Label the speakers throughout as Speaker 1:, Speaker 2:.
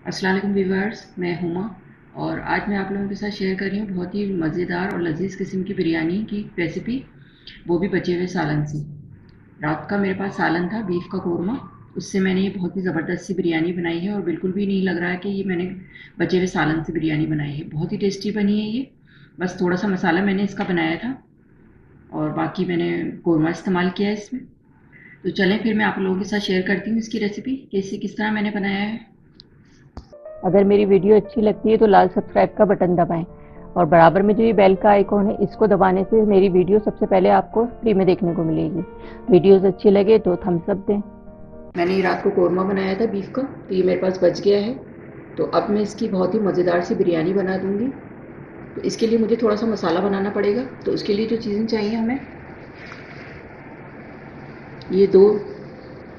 Speaker 1: अस्सलाम वालेकुम व्यूअर्स, मैं हुमा और आज मैं आप लोगों के साथ शेयर कर रही हूँ बहुत ही मज़ेदार और लजीज़ किस्म की बिरयानी की रेसिपी, वो भी बचे हुए सालन से। रात का मेरे पास सालन था, बीफ का कोरमा। उससे मैंने ये बहुत ही ज़बरदस्त सी बिरयानी बनाई है और बिल्कुल भी नहीं लग रहा है कि ये मैंने बचे हुए सालन से बिरयानी बनाई है। बहुत ही टेस्टी बनी है ये। बस थोड़ा सा मसाला मैंने इसका बनाया था और बाकी मैंने कोरमा इस्तेमाल किया है इसमें। तो चलें फिर मैं आप लोगों के साथ शेयर करती हूँ इसकी रेसिपी कैसे किस तरह मैंने बनाया है।
Speaker 2: अगर मेरी वीडियो अच्छी लगती है तो लाल सब्सक्राइब का बटन दबाएं और बराबर में जो ये बेल का आइकॉन है इसको दबाने से मेरी वीडियो सबसे पहले आपको फ्री में देखने को मिलेगी। वीडियोस अच्छी लगे तो थम्स अप दें।
Speaker 1: मैंने ये रात को कोरमा बनाया था बीफ का, तो ये मेरे पास बच गया है। तो अब मैं इसकी बहुत ही मज़ेदार सी बिरयानी बना दूँगी। तो इसके लिए मुझे थोड़ा सा मसाला बनाना पड़ेगा। तो उसके लिए जो चीज़ें चाहिए हमें, ये दो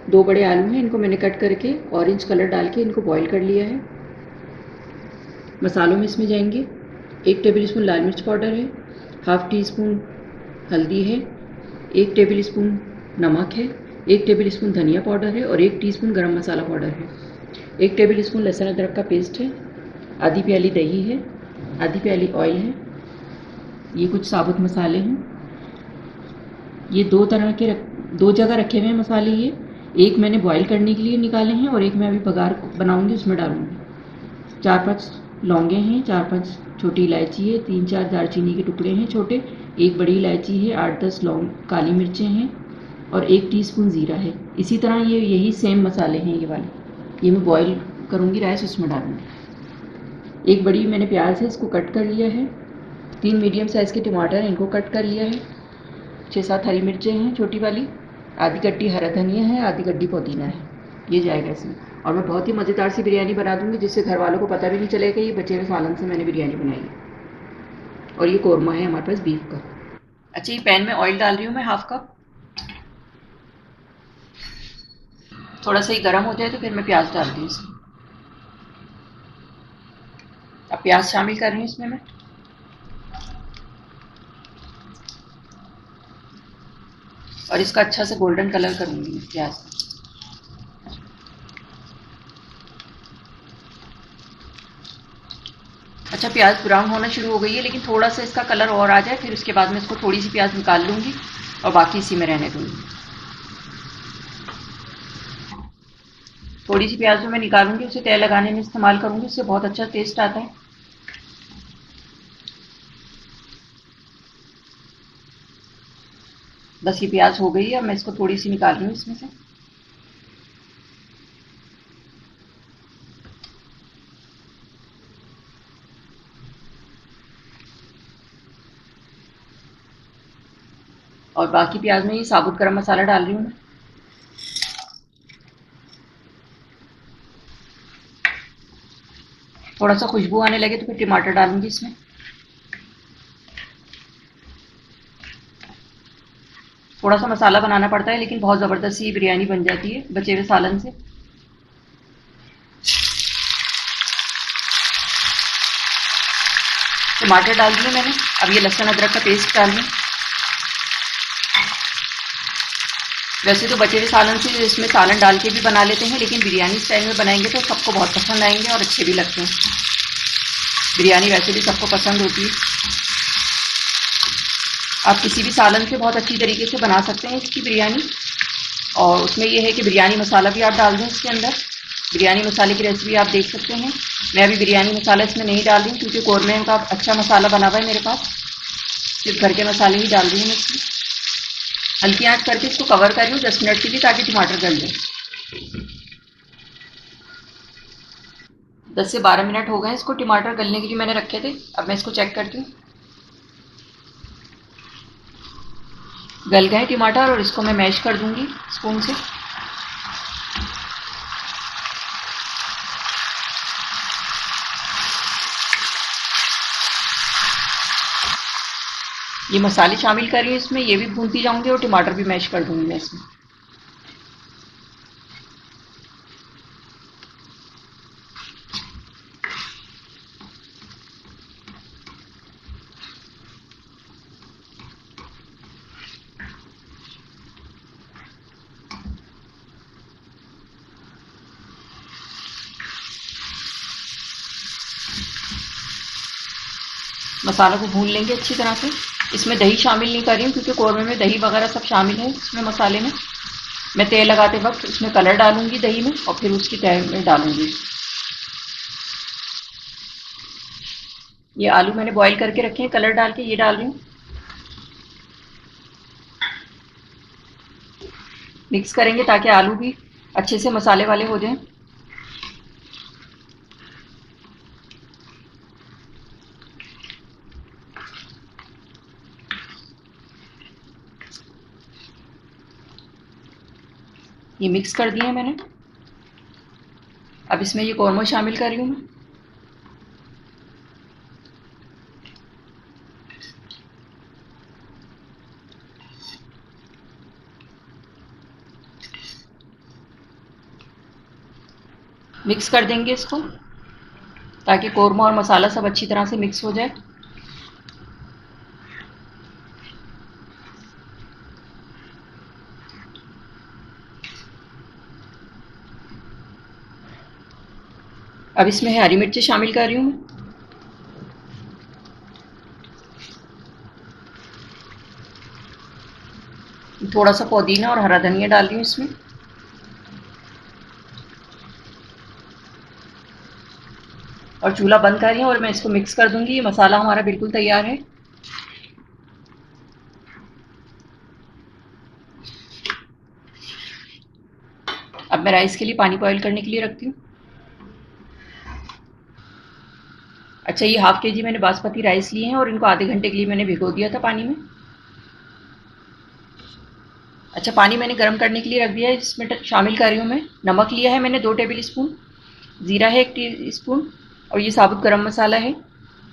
Speaker 1: दो बड़े आलू हैं, इनको मैंने कट करके ऑरेंज कलर डाल के इनको बॉईल कर लिया है। मसालों में इसमें जाएंगे 1 टेबल स्पून लाल मिर्च पाउडर है, हाफ़ टी स्पून हल्दी है, 1 टेबल स्पून नमक है, 1 टेबल स्पून धनिया पाउडर है और 1 टीस्पून गरम मसाला पाउडर है, 1 टेबल स्पून लहसुन अदरक का पेस्ट है, आधी प्याली दही है, आधी प्याली ऑयल है। ये कुछ साबुत मसाले हैं। ये दो जगह रखे हुए हैं मसाले ये। एक मैंने बॉईल करने के लिए निकाले हैं और एक मैं अभी बघार बनाऊंगी उसमें डालूंगी। 4-5 लौंगे हैं, 4-5 छोटी इलायची है, 3-4 दालचीनी के टुकड़े हैं छोटे, एक बड़ी इलायची है, 8-10 लौंग काली मिर्चें हैं और 1 टीस्पून ज़ीरा है। इसी तरह ये यही सेम मसाले हैं ये वाले। ये मैं बॉईल करूँगी राइस, उसमें डालूँगी। एक बड़ी मैंने प्याज है, इसको कट कर लिया है। 3 मीडियम साइज़ के टमाटर हैं, इनको कट कर लिया है। 6-7 हरी मिर्चें हैं छोटी वाली, आधी कट्टी हरा धनिया है, आधी गड्डी पुदीना है। ये जाएगा इसमें। और मैं बहुत ही मज़ेदार सी बिरयानी बना दूँगी जिससे घर वालों को पता भी नहीं चलेगा ये बचे हुए सालन से मैंने बिरयानी बनाई है। और ये कोरमा है हमारे पास बीफ का। अच्छा, ये पैन में ऑयल डाल रही हूँ मैं हाफ कप। थोड़ा सा ही गर्म हो जाए तो फिर मैं प्याज डालती हूँ इसमें। अब प्याज शामिल कर रही हूँ इसमें मैं। और इसका अच्छा से गोल्डन कलर करूँगी मैं प्याज का। अच्छा, प्याज ब्राउन होना शुरू हो गई है, लेकिन थोड़ा सा इसका कलर और आ जाए फिर उसके बाद मैं इसको थोड़ी सी प्याज निकाल लूँगी और बाकी इसी में रहने दूँगी। थोड़ी सी प्याज जो मैं निकालूंगी उसे तय लगाने में इस्तेमाल करूँगी, उससे बहुत अच्छा टेस्ट आता है। बस ये प्याज हो गई है, अब मैं इसको थोड़ी सी निकाल रही हूँ इसमें से। और बाकी प्याज में ये साबुत गरम मसाला डाल रही हूँ मैं। थोड़ा सा खुशबू आने लगे तो फिर टमाटर डालूंगी इसमें। थोड़ा सा मसाला बनाना पड़ता है, लेकिन बहुत ज़बरदस्त सी बिरयानी बन जाती है बचे हुए सालन से। टमाटर डाल दिए मैंने। अब ये लहसुन अदरक का पेस्ट डाल रही हूँ। वैसे तो बचे हुए सालन से इसमें सालन डाल के भी बना लेते हैं, लेकिन बिरयानी स्टाइल में बनाएंगे तो सबको बहुत पसंद आएंगे और अच्छे भी लगते हैं। बिरयानी वैसे भी सबको पसंद होती है। आप किसी भी सालन से बहुत अच्छी तरीके से बना सकते हैं इसकी बिरयानी। और उसमें यह है कि बिरयानी मसाला भी आप डाल दें इसके अंदर। बिरयानी मसाले की रेसिपी आप देख सकते हैं। मैं अभी बिरयानी मसाला इसमें नहीं डाल रही हूँ क्योंकि कौरमे का अच्छा मसाला बना हुआ है मेरे पास। सिर्फ घर के मसाले ही डाल रही हूँ मैं इसमें। हल्की आंच करके इसको कवर कर रही हूँ 10 मिनट के लिए, ताकि टमाटर गल जाए। 10 से 12 मिनट हो गए इसको टमाटर गलने के लिए मैंने रखे थे। अब मैं इसको चेक करती हूँ। गल गए टमाटर और इसको मैं मैश कर दूंगी स्पून से। ये मसाले शामिल कर रही हूँ इसमें, ये भी भूनती जाऊंगी और टमाटर भी मैश कर दूंगी मैं इसमें। मसालों को भून लेंगे अच्छी तरह से। इसमें दही शामिल नहीं कर रही हूँ क्योंकि कौरमे में दही वगैरह सब शामिल है इसमें मसाले में। मैं तेल लगाते वक्त उसमें कलर डालूंगी दही में और फिर उसकी तह में डालूंगी। ये आलू मैंने बॉईल करके रखे हैं कलर डाल के, ये डाल रही हूँ। मिक्स करेंगे ताकि आलू भी अच्छे से मसाले वाले हो जाएं। ये मिक्स कर दिए मैंने। अब इसमें ये कौरमा शामिल कर रही हूँ मैं। मिक्स कर देंगे इसको ताकि कौरमा और मसाला सब अच्छी तरह से मिक्स हो जाए। अब इसमें हरी मिर्ची शामिल कर रही हूँ मैं। थोड़ा सा पुदीना और हरा धनिया डाल रही हूँ इसमें। और चूल्हा बंद कर रही हूँ और मैं इसको मिक्स कर दूंगी। ये मसाला हमारा बिल्कुल तैयार है। अब मैं राइस के लिए पानी बॉईल करने के लिए रखती हूँ। अच्छा, ये हाफ के जी मैंने बासमती राइस लिए हैं और इनको आधे घंटे के लिए मैंने भिगो दिया था पानी में। अच्छा, पानी मैंने गर्म करने के लिए रख दिया है। इसमें शामिल कर रही हूँ मैं नमक लिया है मैंने 2 टेबल स्पून, ज़ीरा है 1 टी स्पून और ये साबुत गरम मसाला है।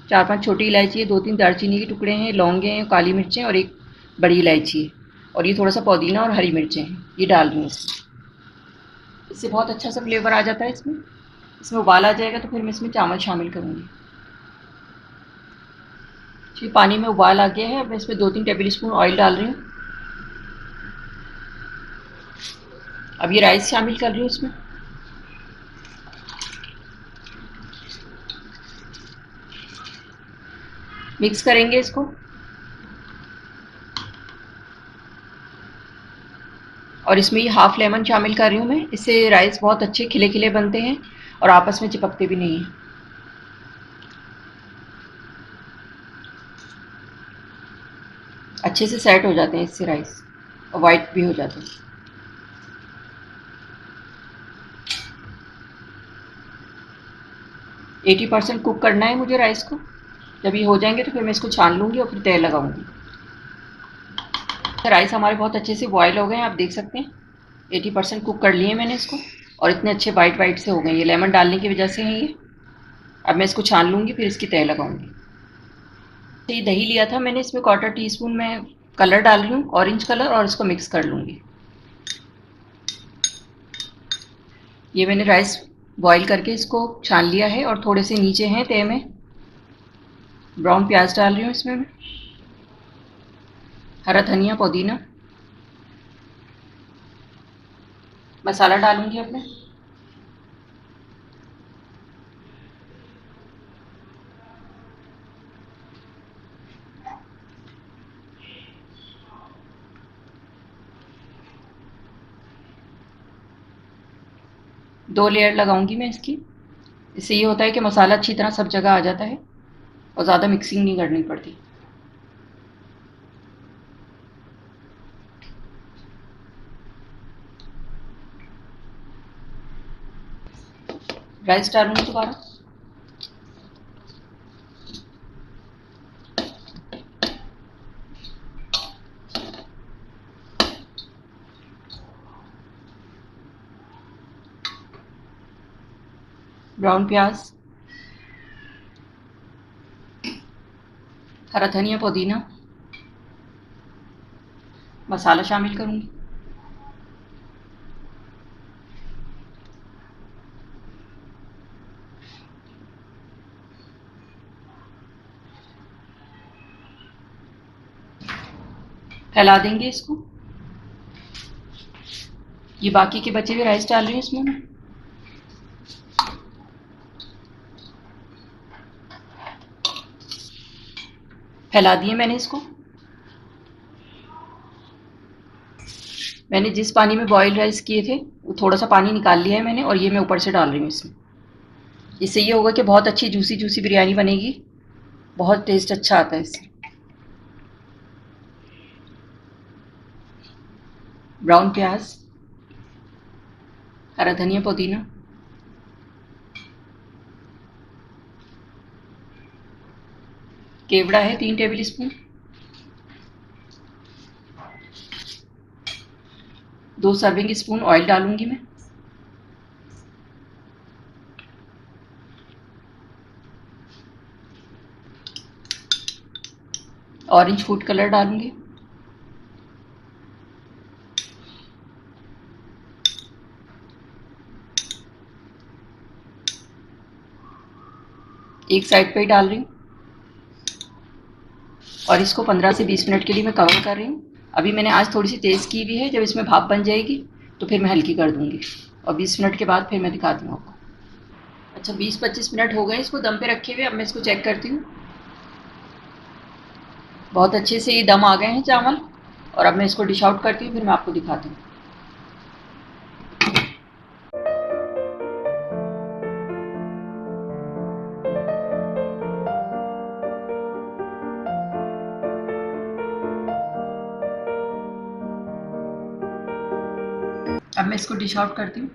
Speaker 1: 4-5 छोटी इलायची है, 2-3 दालचीनी के टुकड़े हैं, लौंगे हैं, काली मिर्चें और 1 बड़ी इलायची है और ये थोड़ा सा पुदीना और हरी मिर्चें हैं, ये डाल रही हूँ इसमें। इससे बहुत अच्छा सा फ्लेवर आ जाता है इसमें। इसमें उबाल आ जाएगा तो फिर मैं इसमें चावल शामिल करूँगी। जी, पानी में उबाल आ गया है। अब मैं इसमें 2-3 टेबल स्पून ऑयल डाल रही हूँ। अब ये राइस शामिल कर रही हूँ इसमें। मिक्स करेंगे इसको। और इसमें ये हाफ लेमन शामिल कर रही हूँ मैं। इससे राइस बहुत अच्छे खिले खिले बनते हैं और आपस में चिपकते भी नहीं हैं। अच्छे से सेट हो जाते हैं इससे राइस और वाइट भी हो जाते हैं। एटी % कुक करना है मुझे राइस को। जब ये हो जाएंगे तो फिर मैं इसको छान लूँगी और फिर तेल लगाऊंगी। राइस हमारे बहुत अच्छे से बॉयल हो गए हैं, आप देख सकते हैं। 80% कुक कर लिए मैंने इसको और इतने अच्छे वाइट वाइट से हो गए। ये लेमन डालने की वजह से है ये। अब मैं इसको छान लूँगी फिर इसकी तह लगाऊंगी। ये दही लिया था मैंने, इसमें 1/4 टीस्पून मैं कलर डाल रही हूँ, ऑरेंज कलर, और इसको मिक्स कर लूँगी। ये मैंने राइस बॉईल करके इसको छान लिया है और थोड़े से नीचे हैं तह में। ब्राउन प्याज डाल रही हूँ इसमें मैं, हरा धनिया, पुदीना, मसाला डालूंगी अब मैं। दो लेयर लगाऊंगी मैं इसकी। इससे ये होता है कि मसाला अच्छी तरह सब जगह आ जाता है और ज़्यादा मिक्सिंग नहीं करनी पड़ती। राइस डालूंगी दोबारा। ब्राउन प्याज, हरा धनिया, पुदीना, मसाला शामिल करूंगी। फैला देंगे इसको। ये बाकी के बचे हुए राइस डाल रही हूँ इसमें मैं। फैला दिए मैंने इसको। मैंने जिस पानी में बॉयल राइस किए थे वो थोड़ा सा पानी निकाल लिया है मैंने, और ये मैं ऊपर से डाल रही हूँ इसमें। इससे ये होगा कि बहुत अच्छी जूसी जूसी बिरयानी बनेगी, बहुत टेस्ट अच्छा आता है इससे। ब्राउन प्याज, हरा धनिया, पुदीना, केवड़ा है 3 table spoon, 2 serving spoon oil डालूंगी मैं, ऑरेंज फूड कलर डालूंगी, एक साइड पे ही डाल रही हूँ, और इसको 15 से 20 मिनट के लिए मैं कवर कर रही हूँ। अभी मैंने आज थोड़ी सी तेज़ की हुई है, जब इसमें भाप बन जाएगी तो फिर मैं हल्की कर दूंगी, और 20 मिनट के बाद फिर मैं दिखाती हूँ आपको। अच्छा, 20-25 मिनट हो गए इसको दम पे रखे हुए। अब मैं इसको चेक करती हूँ। बहुत अच्छे से ये दम आ गए हैं चावल, और अब मैं इसको डिश आउट करती हूँ, फिर मैं आपको दिखाती हूँ। अब मैं इसको डिश आउट करती हूँ।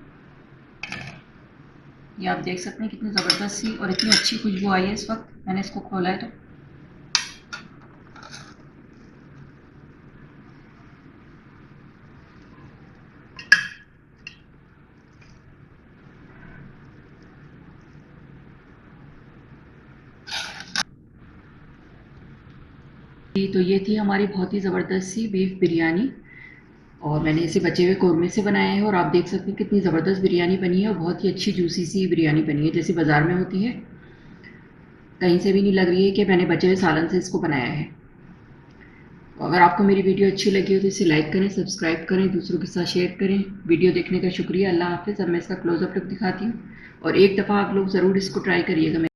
Speaker 1: ये आप देख सकते हैं कितनी ज़बरदस्त सी और इतनी अच्छी खुशबू आई है इस वक्त मैंने इसको खोला है तो। तो ये थी हमारी बहुत ही ज़बरदस्त सी बीफ बिरयानी, और मैंने इसे बचे हुए कौरमे से बनाया है, और आप देख सकते हैं कितनी ज़बरदस्त बिरयानी बनी है, और बहुत ही अच्छी जूसी सी बिरयानी बनी है जैसी बाज़ार में होती है। कहीं से भी नहीं लग रही है कि मैंने बचे हुए सालन से इसको बनाया है। अगर आपको मेरी वीडियो अच्छी लगी हो तो इसे लाइक करें, सब्सक्राइब करें, दूसरों के साथ शेयर करें। वीडियो देखने का शुक्रिया। अल्लाह हाफ़िज़। अब मैं इसका क्लोज़अप लुक दिखाती हूँ, और एक दफ़ा आप लोग ज़रूर इसको ट्राई करिएगा।